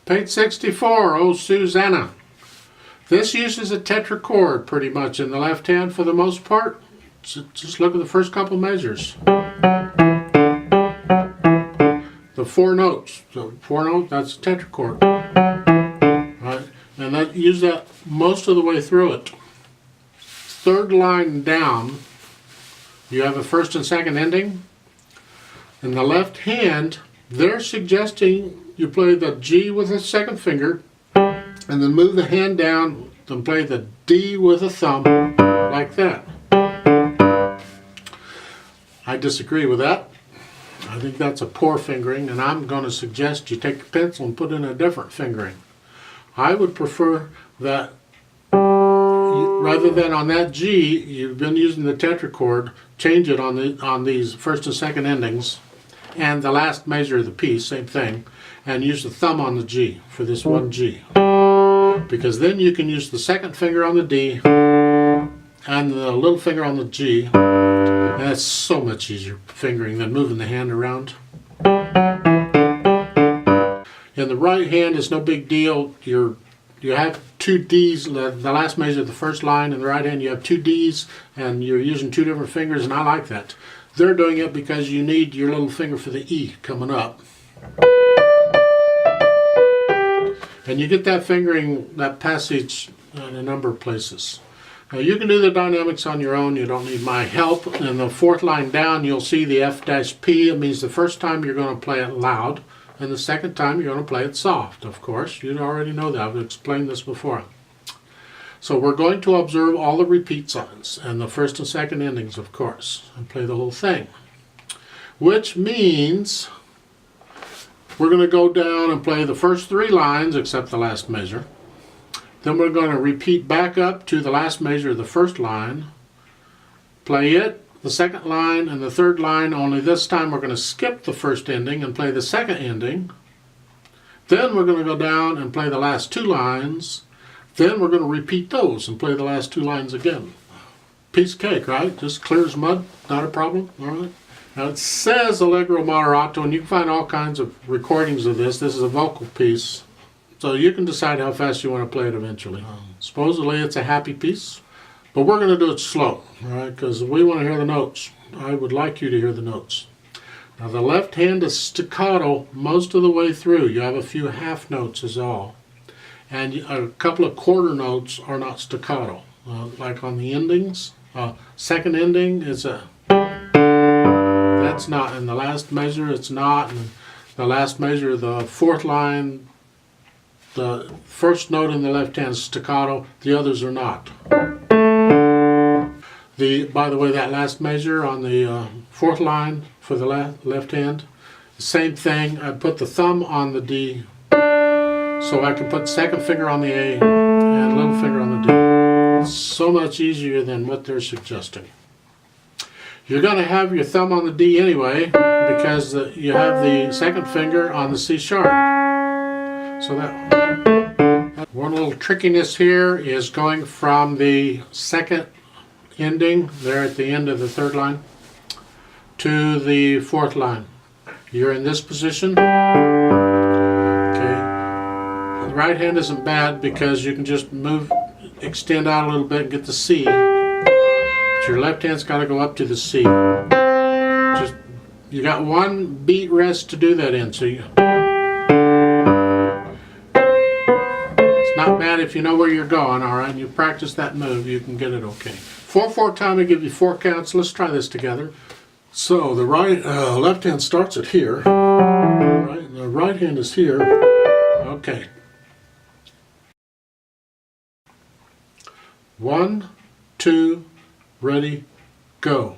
Page 64, oh Susanna. This uses a tetrachord pretty much in the left hand for the most part. Just look at the first couple measures. The four notes. So 4 notes, that's a tetrachord. Right? And use that most of the way through it. Third line down, you have a first and second ending. In the left hand, they're suggesting you play the G with the second finger, and then move the hand down and play the D with a thumb, like that. I disagree with that. I think that's a poor fingering, and I'm going to suggest you take a pencil and put in a different fingering. I would prefer that rather than on that G, you've been using the tetrachord, change it on these first and second endings, and the last measure of the piece, same thing, and use the thumb on the G for this one G. Because then you can use the second finger on the D and the little finger on the G, and that's so much easier fingering than moving the hand around. In the right hand, it's no big deal. You have two D's, the last measure of the first line. In the right hand, you have two D's, and you're using two different fingers, and I like that. They're doing it because you need your little finger for the E coming up. And you get that fingering, that passage in a number of places. Now you can do the dynamics on your own, you don't need my help. In the fourth line down, you'll see the F-P. It means the first time you're going to play it loud, and the second time you're going to play it soft, of course. You already know that, I've explained this before. So we're going to observe all the repeat signs, and the first and second endings, of course, and play the whole thing. Which means we're going to go down and play the first 3 lines, except the last measure. Then we're going to repeat back up to the last measure of the first line, play it, the second line, and the third line, only this time we're going to skip the first ending and play the second ending. Then we're going to go down and play the last 2 lines. Then we're going to repeat those and play the last 2 lines again. Piece of cake, right? Just clear as mud, not a problem, all right? Now it says Allegro Moderato, and you can find all kinds of recordings of this. This is a vocal piece, so you can decide how fast you want to play it eventually. Supposedly it's a happy piece, but we're going to do it slow, all right? Because we want to hear the notes. I would like you to hear the notes. Now the left hand is staccato most of the way through. You have a few half notes is all. And a couple of quarter notes are not staccato. Like on the endings, second ending is a... That's not. In the last measure, it's not. And the last measure, the fourth line, the first note in the left hand is staccato. The others are not. By the way, that last measure on the fourth line for the left hand, same thing. I put the thumb on the D, so I can put second finger on the A and little finger on the D. It's so much easier than what they're suggesting. You're going to have your thumb on the D anyway, because you have the second finger on the C sharp. So that one little trickiness here is going from the second ending, there at the end of the third line, to the fourth line. You're in this position. Okay. The right hand isn't bad because you can just extend out a little bit and get the C. Your left hand's got to go up to the C. You got one beat rest to do that in, so it's not bad if you know where you're going, all right, and you practice that move, you can get it okay. 4/4 time, I give you 4 counts. Let's try this together. So the left hand starts at here, right, and the right hand is here. Okay. 1, 2, ready, go.